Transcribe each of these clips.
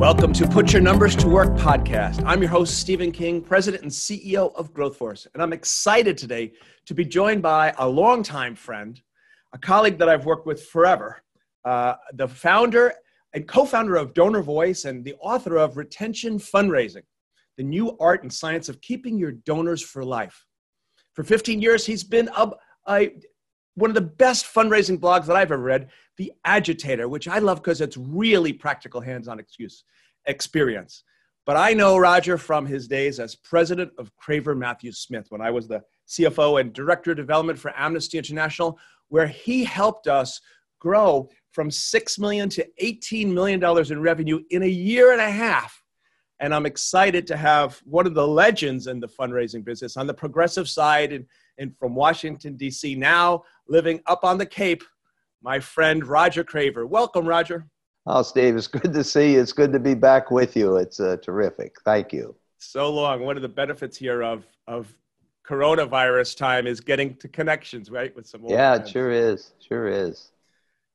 Welcome to Put Your Numbers to Work podcast. I'm your host, Stephen King, President and CEO of GrowthForce, and I'm excited today to be joined by a longtime friend, a colleague that I've worked with forever, the founder and co-founder of Donor Voice and the author of Retention Fundraising, the new art and science of keeping your donors for life. For 15 years, he's been one of the best fundraising blogs that I've ever read, The Agitator, which I love because it's really practical hands-on experience. But I know Roger from his days as president of Craver Matthews Smith, when I was the CFO and director of development for Amnesty International, where he helped us grow from $6 million to $18 million in revenue in a year and a half. And I'm excited to have one of the legends in the fundraising business on the progressive side and from Washington, D.C., now living up on the Cape, my friend Roger Craver. Welcome, Roger. Oh, Steve, it's good to see you. It's good to be back with you. It's terrific. Thank you. So long. One of the benefits here of coronavirus time is getting to connections, right? With some old friends. It sure is. Sure is.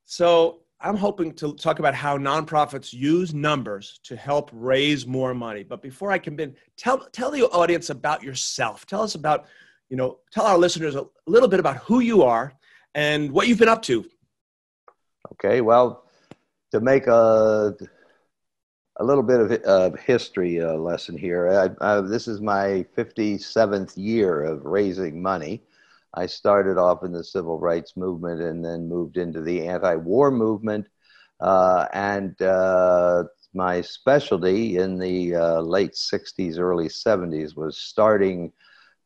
So I'm hoping to talk about how nonprofits use numbers to help raise more money. But before I can tell the audience about yourself. Tell us about, tell our listeners a little bit about who you are and what you've been up to. Okay, well, to make a little bit of history lesson here, this is my 57th year of raising money. I started off in the civil rights movement and then moved into the anti-war movement. And my specialty in the late 60s, early 70s was starting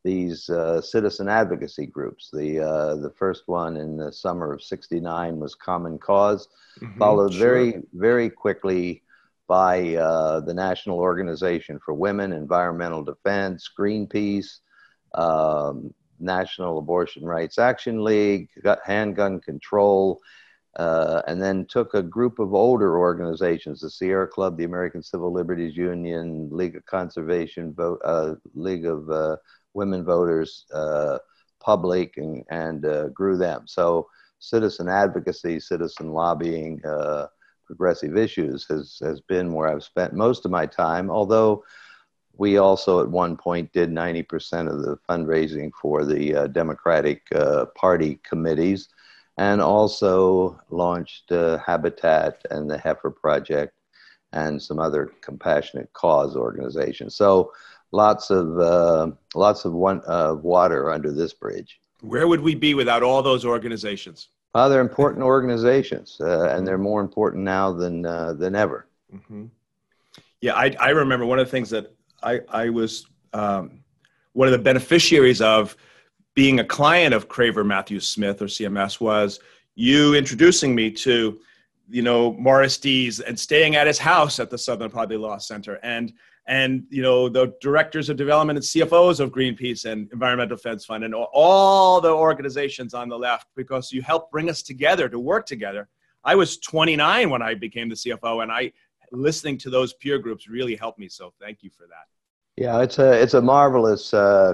these citizen advocacy groups. The first one in the summer of '69 was Common Cause, followed very, very quickly by the National Organization for Women, Environmental Defense, Greenpeace, National Abortion Rights Action League, Handgun Control, and then took a group of older organizations, the Sierra Club, the American Civil Liberties Union, League of Conservation, League of Women Voters, Public, and grew them. So citizen advocacy, citizen lobbying, progressive issues has been where I've spent most of my time, although we also at one point did 90% of the fundraising for the Democratic Party committees, and also launched Habitat and the Heifer Project and some other compassionate cause organizations. So lots of water under this bridge. Where would we be without all those organizations? They're important organizations, and they're more important now than ever. Mm-hmm. Yeah, I remember one of the things that I was one of the beneficiaries of being a client of Craver Matthews Smith or CMS was you introducing me to, Morris Dees and staying at his house at the Southern Poverty Law Center and the directors of development and CFOs of Greenpeace and Environmental Defense Fund and all the organizations on the left, because you helped bring us together to work together. I was 29 when I became the CFO, and listening to those peer groups really helped me. So thank you for that. Yeah, it's a marvelous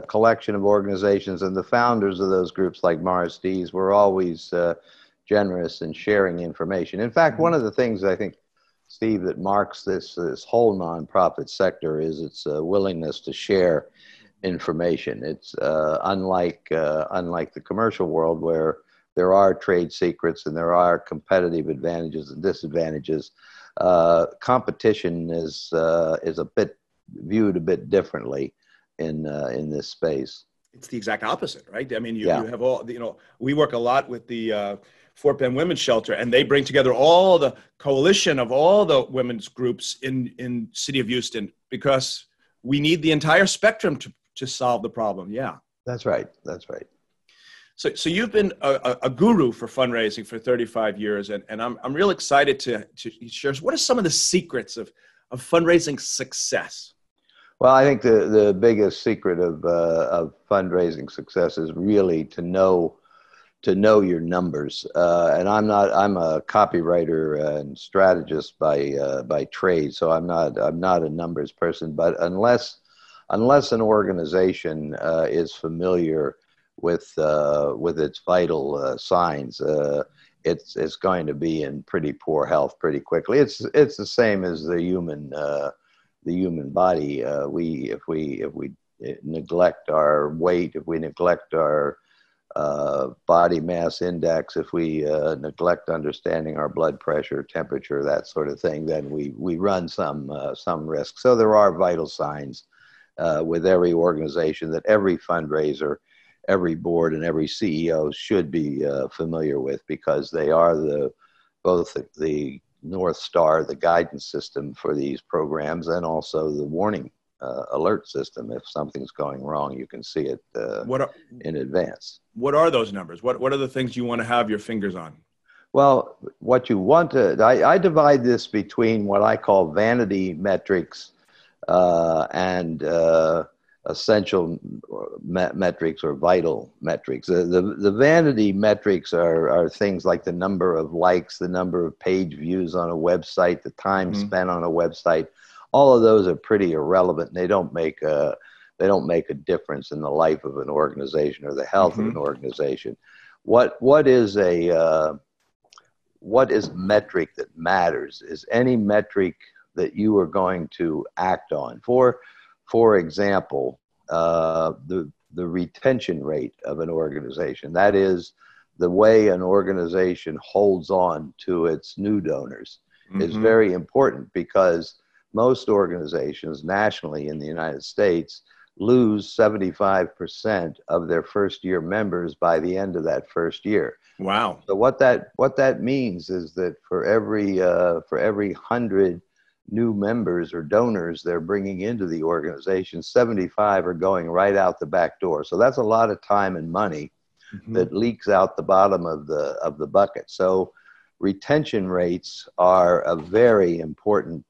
collection of organizations, and the founders of those groups, like Morris Dees, were always generous in sharing information. In fact, one of the things I think, Steve, that marks this whole nonprofit sector is its willingness to share information. It's unlike the commercial world, where there are trade secrets and there are competitive advantages and disadvantages. Competition is viewed a bit differently in this space. It's the exact opposite, right? I mean, you have all, we work a lot with the Fort Bend Women's Shelter, and they bring together all the coalition of all the women's groups in City of Houston, because we need the entire spectrum to solve the problem. Yeah. That's right. That's right. So you've been a guru for fundraising for 35 years, and I'm real excited to share. What are some of the secrets of fundraising success? Well, I think the biggest secret of fundraising success is really to know your numbers. And I'm a copywriter and strategist by trade, so I'm not a numbers person. But unless an organization is familiar with its vital signs, it's going to be in pretty poor health pretty quickly. It's the same as the human body. If we neglect our weight, if we neglect our body mass index, if we neglect understanding our blood pressure, temperature, that sort of thing, then we run some risk. So there are vital signs with every organization that every fundraiser, every board, and every CEO should be familiar with, because they are both the North Star, the guidance system for these programs, and also the warning alert system. If something's going wrong, you can see it in advance. What are those numbers? What are the things you want to have your fingers on? Well, what you want to, I divide this between what I call vanity metrics and essential metrics or vital metrics. The vanity metrics are things like the number of likes, the number of page views on a website, the time spent on a website. All of those are pretty irrelevant. And they don't make a difference in the life of an organization or the health of an organization. What is a metric that matters is any metric that you are going to act on. For example, the retention rate of an organization. That is the way an organization holds on to its new donors is very important, because most organizations nationally in the United States lose 75% of their first year members by the end of that first year. Wow. So what that means is that for every 100 new members or donors they're bringing into the organization, 75 are going right out the back door. So that's a lot of time and money that leaks out the bottom of the bucket. So retention rates are a very important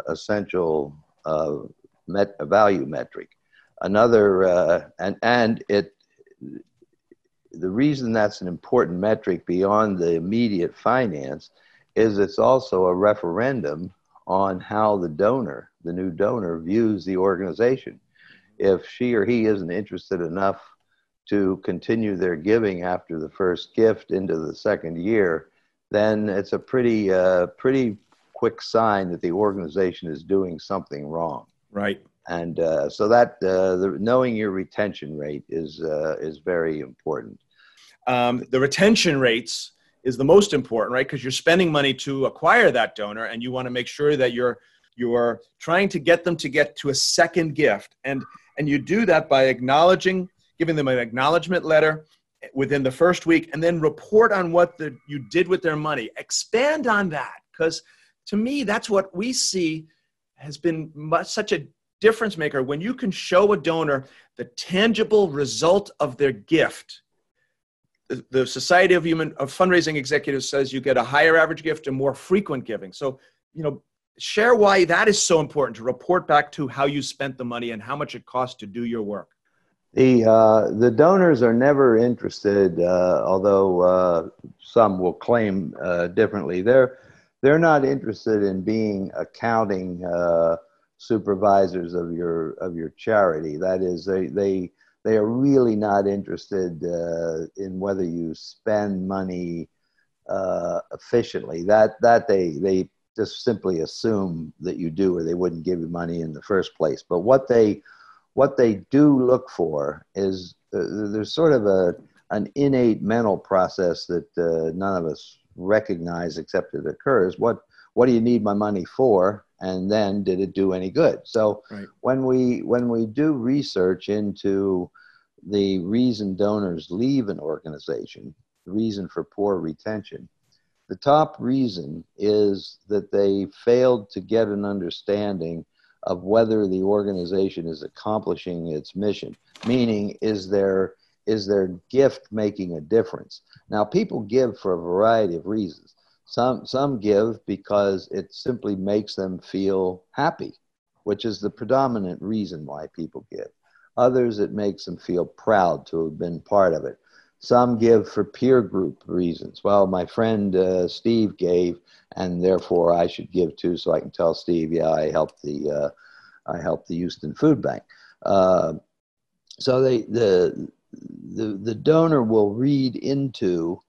essential value metric. Another the reason that's an important metric beyond the immediate finance is it's also a referendum on how the new donor views the organization. If she or he isn't interested enough to continue their giving after the first gift into the second year, then it's a pretty quick sign that the organization is doing something wrong. Right. And so that knowing your retention rate is very important. The retention rates is the most important, right? Because you're spending money to acquire that donor, and you want to make sure that you're trying to get them to get to a second gift, and you do that by giving them an acknowledgement letter within the first week, and then report on what you did with their money. Expand on that, because to me, that's what we see has been such a difference maker. When you can show a donor the tangible result of their gift. The Society of Fundraising Executives says you get a higher average gift and more frequent giving. So, share why that is so important, to report back to how you spent the money and how much it costs to do your work. The donors are never interested, although some will claim differently. They're not interested in being accounting supervisors of your charity. That is, they are really not interested in whether you spend money efficiently. That they just simply assume that you do, or they wouldn't give you money in the first place. But what they do look for is there's sort of an innate mental process that none of us recognize except it occurs. What do you need my money for? And then, did it do any good? So right. when we do research into the reason donors leave an organization, the reason for poor retention, the top reason is that they failed to get an understanding of whether the organization is accomplishing its mission. Meaning, is their gift making a difference? Now, people give for a variety of reasons. Some give because it simply makes them feel happy, which is the predominant reason why people give. Others, it makes them feel proud to have been part of it. Some give for peer group reasons. Well, my friend Steve gave, and therefore I should give too, so I can tell Steve, yeah, I helped the Houston Food Bank. So the donor will read into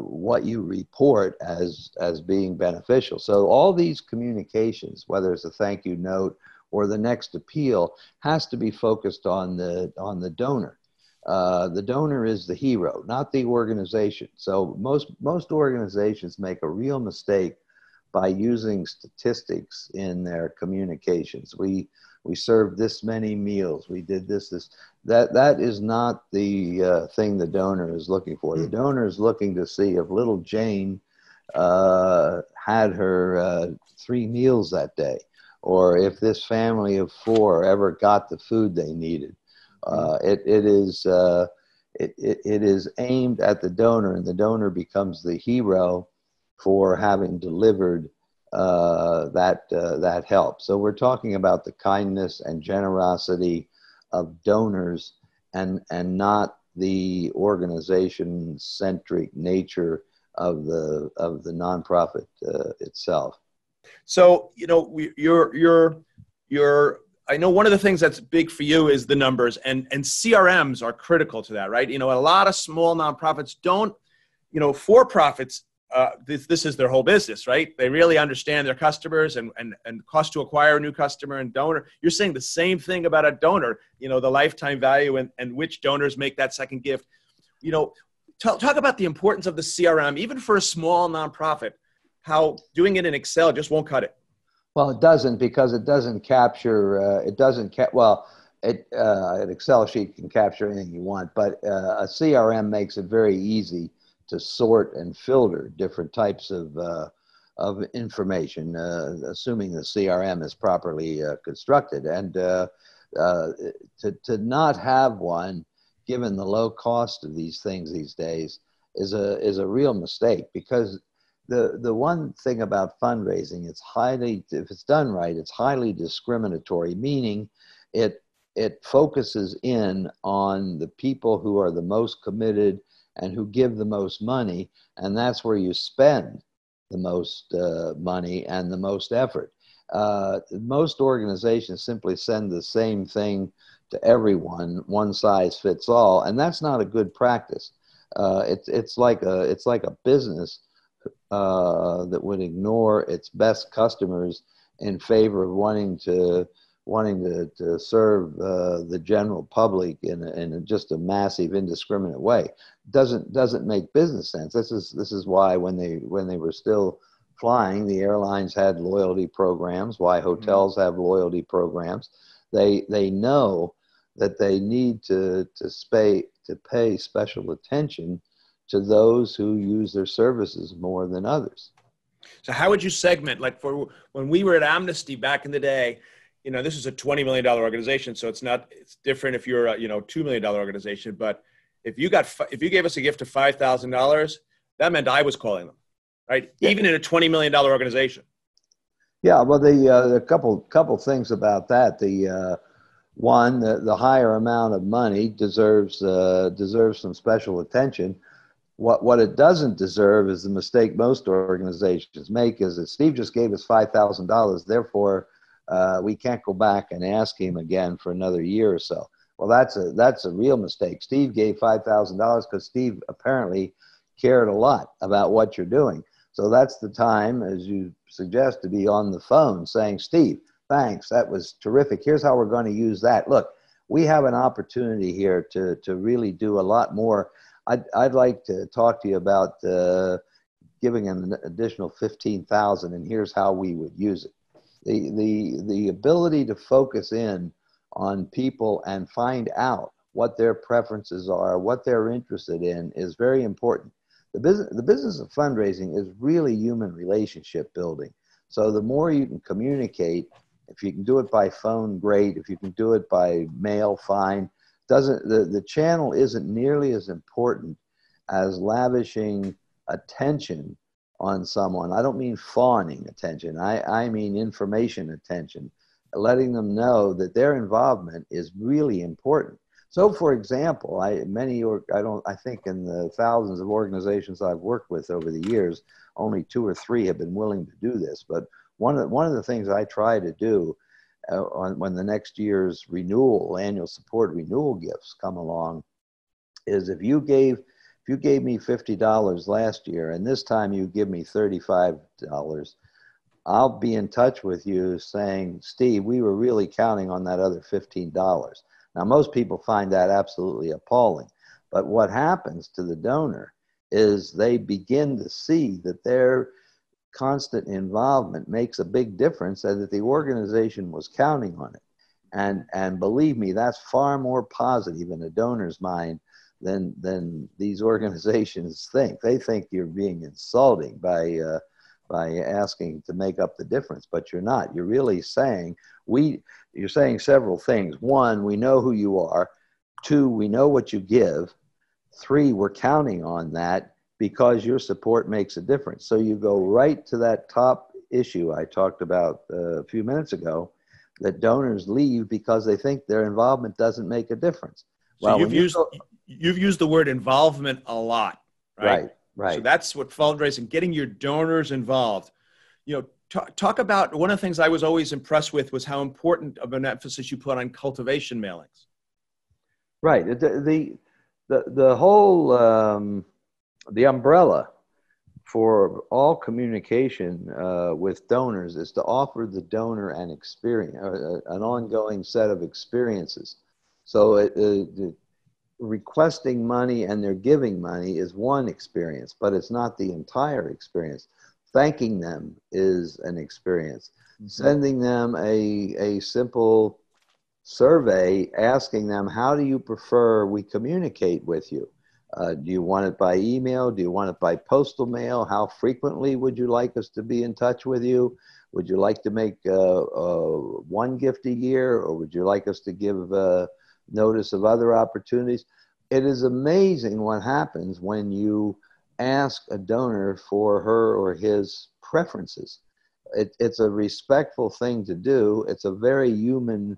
what you report as being beneficial. So all these communications, whether it's a thank you note or the next appeal, has to be focused on the donor. The donor is the hero, not the organization. So most organizations make a real mistake by using statistics in their communications. We served this many meals. We did this. That is not the thing the donor is looking for. The donor is looking to see if little Jane had her 3 meals that day, or if this family of 4 ever got the food they needed. It is aimed at the donor, and the donor becomes the hero for having delivered that help. So we're talking about the kindness and generosity of donors, and not the organization-centric nature of the nonprofit itself. So, I know one of the things that's big for you is the numbers, and CRMs are critical to that, right? A lot of small nonprofits don't, for-profits, this is their whole business, right? They really understand their customers and cost to acquire a new customer and donor. You're saying the same thing about a donor, the lifetime value and which donors make that second gift. Talk about the importance of the CRM, even for a small nonprofit, how doing it in Excel just won't cut it. Well, it doesn't, because it doesn't capture, an Excel sheet can capture anything you want, but a CRM makes it very easy to sort and filter different types of information, assuming the CRM is properly constructed. And to not have one, given the low cost of these things these days, is a real mistake, because the one thing about fundraising, if it's done right, it's highly discriminatory, meaning it focuses in on the people who are the most committed and who give the most money, and that's where you spend the most money and the most effort. Most organizations simply send the same thing to everyone, one size fits all, and that's not a good practice. It's like a business that would ignore its best customers in favor of wanting to serve the general public in just a massive, indiscriminate way. Doesn't make business sense. This is why when they were still flying, the airlines had loyalty programs. Why hotels have loyalty programs. They know that they need to pay special attention to those who use their services more than others. So how would you segment, like for when we were at Amnesty back in the day? This is a $20 million organization, so it's different if you're a $2 million organization. But if you gave us a gift of $5,000, that meant I was calling them, right? Yeah. Even in a $20 million organization. Yeah, well, the couple things about that. The higher amount of money deserves some special attention. What it doesn't deserve is the mistake most organizations make, is that Steve just gave us $5,000, therefore we can't go back and ask him again for another year or so. Well, that's a real mistake. Steve gave $5,000 because Steve apparently cared a lot about what you're doing. So that's the time, as you suggest, to be on the phone saying, Steve, thanks, that was terrific. Here's how we're going to use that. Look, we have an opportunity here to really do a lot more. I'd like to talk to you about giving an additional $15,000, and here's how we would use it. The ability to focus in on people and find out what their preferences are, what they're interested in, is very important. The business of fundraising is really human relationship building. So the more you can communicate, if you can do it by phone, great. If you can do it by mail, fine. The channel isn't nearly as important as lavishing attention on someone. I don't mean fawning attention. I mean information attention, letting them know that their involvement is really important. So, for example, I think in the thousands of organizations I've worked with over the years, only 2 or 3 have been willing to do this. But one of the things I try to do when the next year's annual support renewal gifts come along, is if you gave if you gave me $50 last year and this time you give me $35, I'll be in touch with you saying, Steve, we were really counting on that other $15. Now, most people find that absolutely appalling. But what happens to the donor is they begin to see that their constant involvement makes a big difference and that the organization was counting on it. And believe me, that's far more positive in a donor's mind than these organizations think. They think you're being insulting by asking to make up the difference, but you're not. You're really saying, you're saying several things. One, we know who you are. Two, we know what you give. Three, we're counting on that because your support makes a difference. So you go right to that top issue I talked about a few minutes ago, that donors leave because they think their involvement doesn't make a difference. So you've used the word involvement a lot, right? Right. So that's what fundraising, getting your donors involved. Talk about, one of the things I was always impressed with was how important of an emphasis you put on cultivation mailings. Right. The whole, the umbrella for all communication with donors is to offer the donor an experience, an ongoing set of experiences. So requesting money and they're giving money is one experience, but it's not the entire experience. Thanking them is an experience. Mm-hmm. Sending them a simple survey asking them, how do you prefer we communicate with you? Do you want it by email? Do you want it by postal mail? How frequently would you like us to be in touch with you? Would you like to make one gift a year, or would you like us to give notice of other opportunities? It is amazing what happens when you ask a donor for her or his preferences. It's a respectful thing to do. It's a very human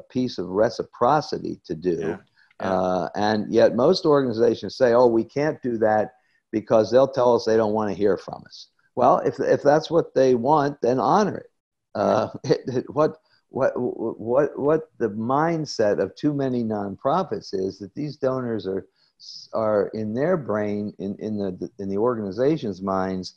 piece of reciprocity to do. Yeah. Yeah. And yet most organizations say, oh, we can't do that because they'll tell us they don't want to hear from us. Well, if that's what they want, then honor it. What the mindset of too many nonprofits is that these donors are in their brain, in the organization's minds,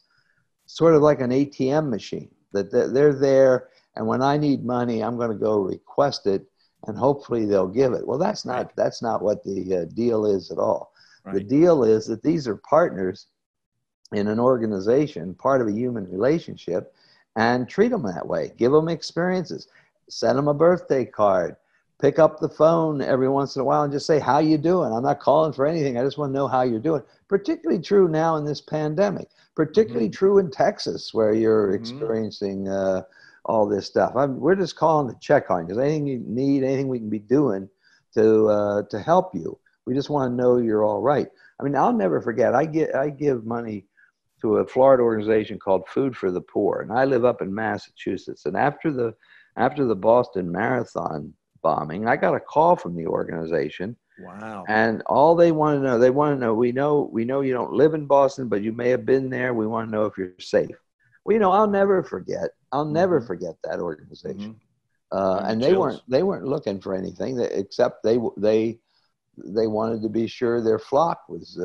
sort of like an ATM machine, that they're there, and when I need money, I'm going to go request it, and hopefully they'll give it. Well, that's not what the deal is at all. Right. The deal is that these are partners in an organization, part of a human relationship, and treat them that way. Give them experiences. Send them a birthday card. Pick up the phone every once in a while and just say, how you doing? I'm not calling for anything. I just want to know how you're doing. Particularly true now in this pandemic. Particularly mm-hmm. true in Texas, where you're mm-hmm. experiencing all this stuff. We're just calling to check on you. Because anything you need, anything we can be doing to help you. We just want to know you're all right. I mean, I'll never forget. I give money to a Florida organization called Food for the Poor, and I live up in Massachusetts. And after the Boston Marathon bombing, I got a call from the organization. Wow. And all they want to know, we know you don't live in Boston, but you may have been there. We want to know if you're safe. Well, I'll never forget mm-hmm. forget that organization. Mm-hmm. And they weren't looking for anything except they wanted to be sure their flock was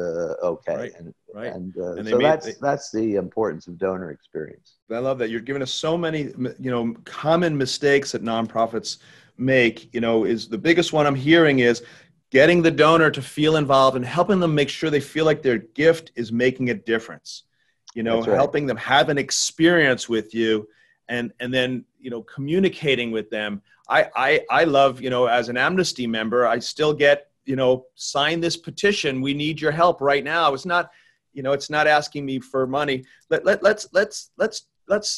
okay. Right. And so that's the importance of donor experience. I love that. You're giving us so many, common mistakes that nonprofits make. Is the biggest one I'm hearing is getting the donor to feel involved and helping them make sure they feel like their gift is making a difference. Right. Helping them have an experience with you, and then communicating with them. I love, as an Amnesty member, I still get, sign this petition. We need your help right now. It's not, it's not asking me for money. Let's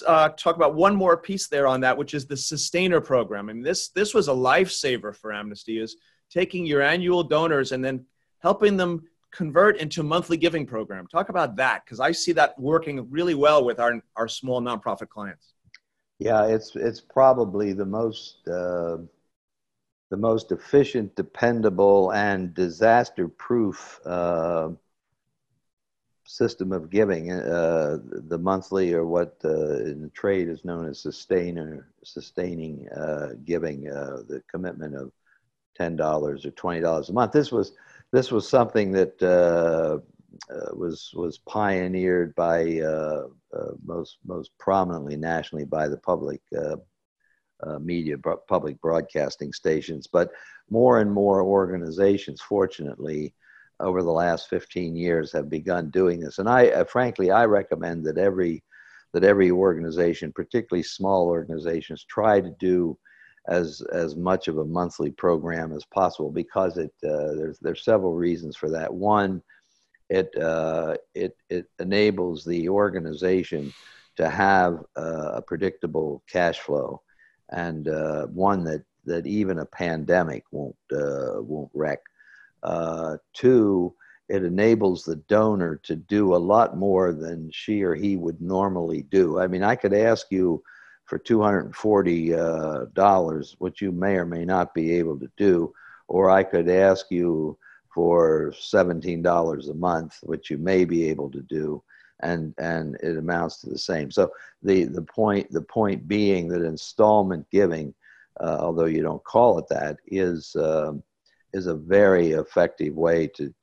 talk about one more piece there on that, which is the Sustainer program. I mean, this was a lifesaver for Amnesty, is taking your annual donors and then helping them convert into monthly giving program. Talk about that, because I see that working really well with our small nonprofit clients. Yeah, it's probably the most efficient, dependable, and disaster-proof system of giving. The monthly, or what in the trade is known as sustaining giving, the commitment of $10 or $20 a month. This this was something that was pioneered by most prominently nationally by the public media, public broadcasting stations, but more and more organizations, fortunately, over the last 15 years have begun doing this. And frankly, I recommend that every organization, particularly small organizations, try to do as much of a monthly program as possible, because there's several reasons for that. One, it enables the organization to have a predictable cash flow, and one that even a pandemic won't wreck. Two, it enables the donor to do a lot more than she or he would normally do. I mean, I could ask you for $240, which you may or may not be able to do, or I could ask you for $17 a month, which you may be able to do, and it amounts to the same. So the point being that installment giving, although you don't call it that, is a very effective way to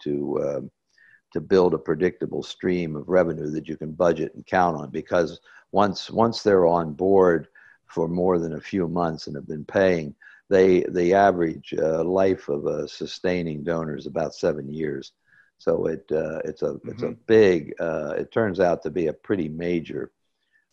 build a predictable stream of revenue that you can budget and count on. Because once they're on board for more than a few months and have been paying, the average life of a sustaining donor is about 7 years. So it's a big. It turns out to be a pretty major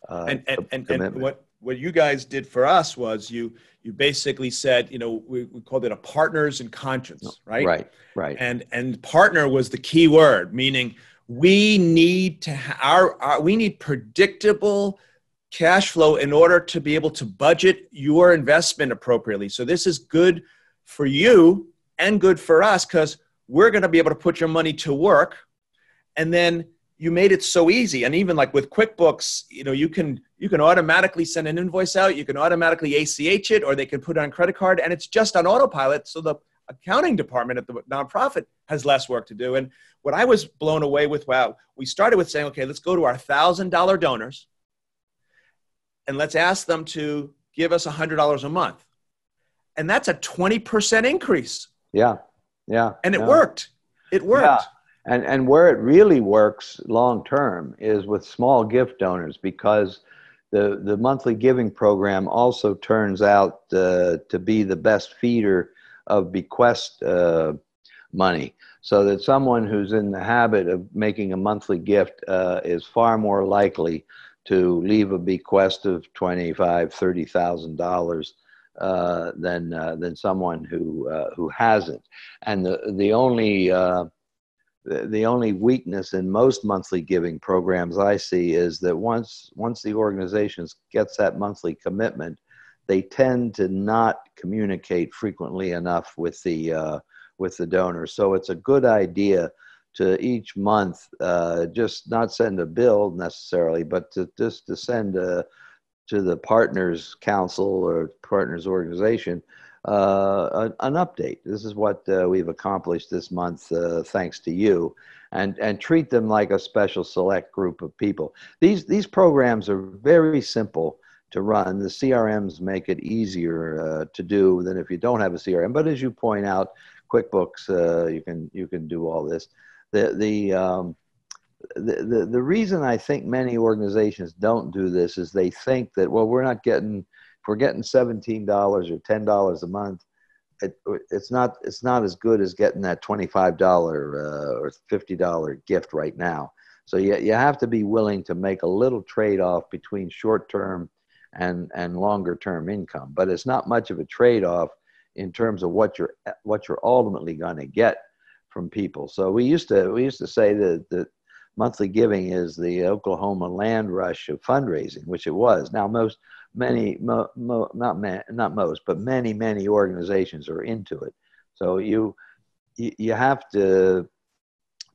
commitment. And what you guys did for us was you basically said, we called it a partners in conscience, right? Right. And partner was the key word, meaning we need to we need predictable cash flow in order to be able to budget your investment appropriately. So this is good for you and good for us, because we're going to be able to put your money to work. And then you made it so easy. And even like with QuickBooks, you can automatically send an invoice out. You can automatically ACH it, or they can put it on credit card, and it's just on autopilot. So the accounting department at the nonprofit has less work to do. And what I was blown away with, we started with saying, okay, let's go to our $1,000 donors and let's ask them to give us $100 a month. And that's a 20% increase. Yeah. And it worked. It worked. Yeah. And where it really works long term is with small gift donors, because the monthly giving program also turns out to be the best feeder of bequest money, so that someone who's in the habit of making a monthly gift is far more likely to leave a bequest of $25,000, $30,000 than someone who hasn't. And the only weakness in most monthly giving programs I see is that once the organization gets that monthly commitment, they tend to not communicate frequently enough with the donor. So it's a good idea to each month just not send a bill necessarily, but to send to the partners council or partners organization an update. This is what we've accomplished this month, thanks to you, and treat them like a special select group of people. These programs are very simple to run. The CRMs make it easier to do than if you don't have a CRM. But as you point out, QuickBooks, you can do all this. The reason I think many organizations don't do this is they think that, well, if we're getting $17 or $10 a month, it's not as good as getting that $25 or $50 gift right now. So you have to be willing to make a little trade-off between short-term and longer-term income. But it's not much of a trade-off in terms of what you're ultimately going to get from people. So we used to say that monthly giving is the Oklahoma land rush of fundraising, which it was. Now many organizations are into it. So you have to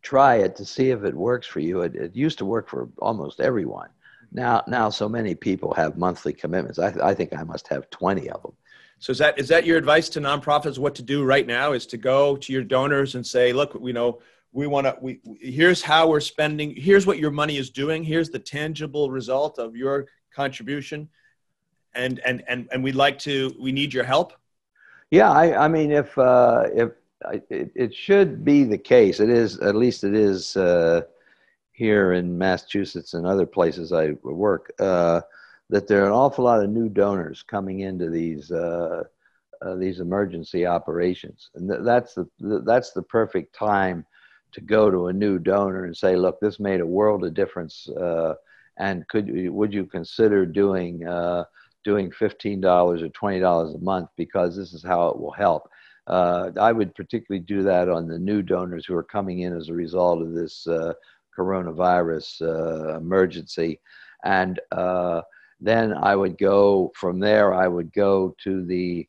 try it to see if it works for you. It used to work for almost everyone. Now so many people have monthly commitments. I think I must have 20 of them. So is that your advice to nonprofits? What to do right now is to go to your donors and say, look, here's how we're spending. Here's what your money is doing. Here's the tangible result of your contribution. And we need your help. Yeah. I mean, if it should be the case. It is, at least it is here in Massachusetts and other places I work, that there are an awful lot of new donors coming into these emergency operations, and that's the perfect time to go to a new donor and say, look, this made a world of difference, and would you consider doing $15 or $20 a month, because this is how it will help. I would particularly do that on the new donors who are coming in as a result of this coronavirus emergency. And then I would go from there. I would go to the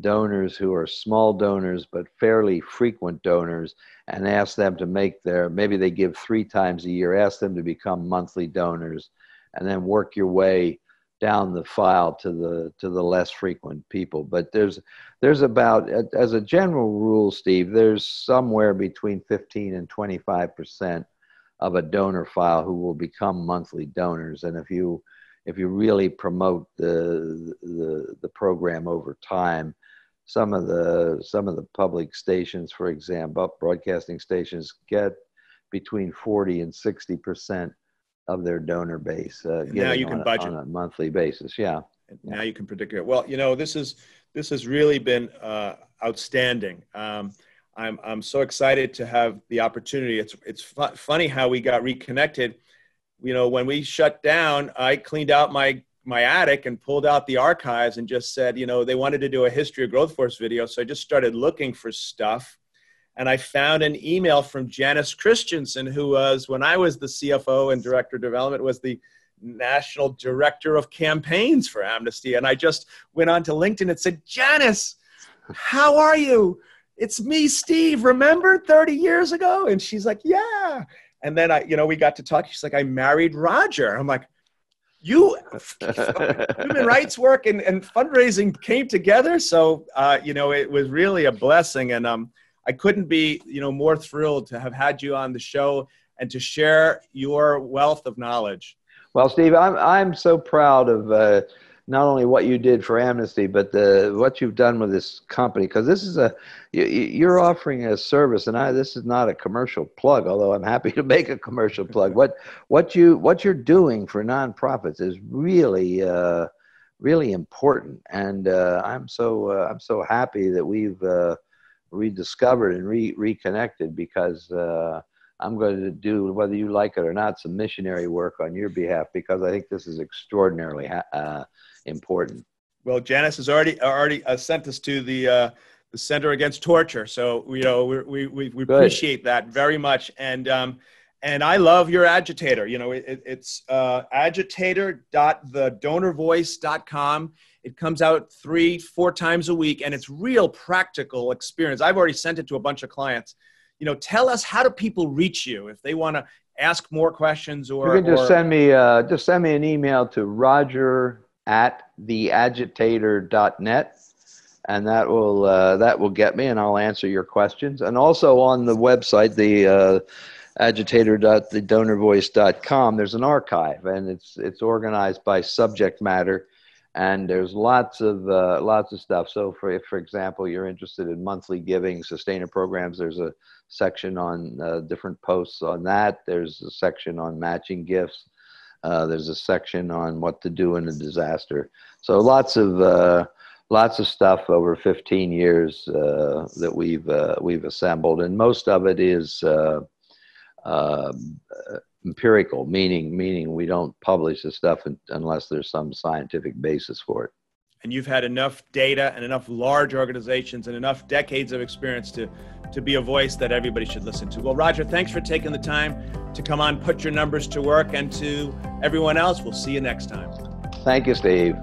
donors who are small donors but fairly frequent donors, and ask them to make maybe they give 3 times a year, ask them to become monthly donors, and then work your way down the file to the less frequent people. But there's about, as a general rule, Steve, there's somewhere between 15 and 25% of a donor file who will become monthly donors. And if you really promote the program over time, some of the public stations, for example, broadcasting stations, get between 40 and 60% of their donor base now you can budget on a monthly basis. Yeah. Now you can predict it. Well, this has really been outstanding. I'm so excited to have the opportunity. It's funny how we got reconnected. When we shut down, I cleaned out my attic and pulled out the archives and just said, they wanted to do a history of GrowthForce video. So I just started looking for stuff. And I found an email from Janice Christensen, who was, when I was the CFO and Director of Development, was the National Director of Campaigns for Amnesty. And I just went on to LinkedIn and said, Janice, how are you? It's me, Steve. Remember 30 years ago? And she's like, yeah. And then we got to talk. She's like, I married Roger. I'm like, human rights work and fundraising came together. So, it was really a blessing. And I couldn't be, more thrilled to have had you on the show and to share your wealth of knowledge. Well, Steve, I'm so proud of not only what you did for Amnesty, but what you've done with this company, because this is you're offering a service, and this is not a commercial plug, although I'm happy to make a commercial plug. What you're doing for nonprofits is really really important, and I'm so happy that we've rediscovered and reconnected, because I'm going to do, whether you like it or not, some missionary work on your behalf, because I think this is extraordinarily important. Well, Janice has already sent us to the Center Against Torture, so we appreciate that very much. And I love your agitator. It's agitator.thedonorvoice.com. It comes out 3-4 times a week, and it's real practical experience. I've already sent it to a bunch of clients. Tell us, how do people reach you if they want to ask more questions? Or you can just send me an email to roger@theagitator.net, and that will get me, and I'll answer your questions. And also on the website, the agitator.thedonorvoice.com, there's an archive, and it's organized by subject matter. And there's lots of stuff. So if, for example, you're interested in monthly giving, sustainer programs, there's a section on different posts on that. There's a section on matching gifts. There's a section on what to do in a disaster. So lots of stuff over 15 years that we've assembled, and most of it is empirical, meaning we don't publish the stuff unless there's some scientific basis for it. And you've had enough data and enough large organizations and enough decades of experience to be a voice that everybody should listen to. Well, Roger, thanks for taking the time to come on, put your numbers to work, and to everyone else, we'll see you next time. Thank you, Steve.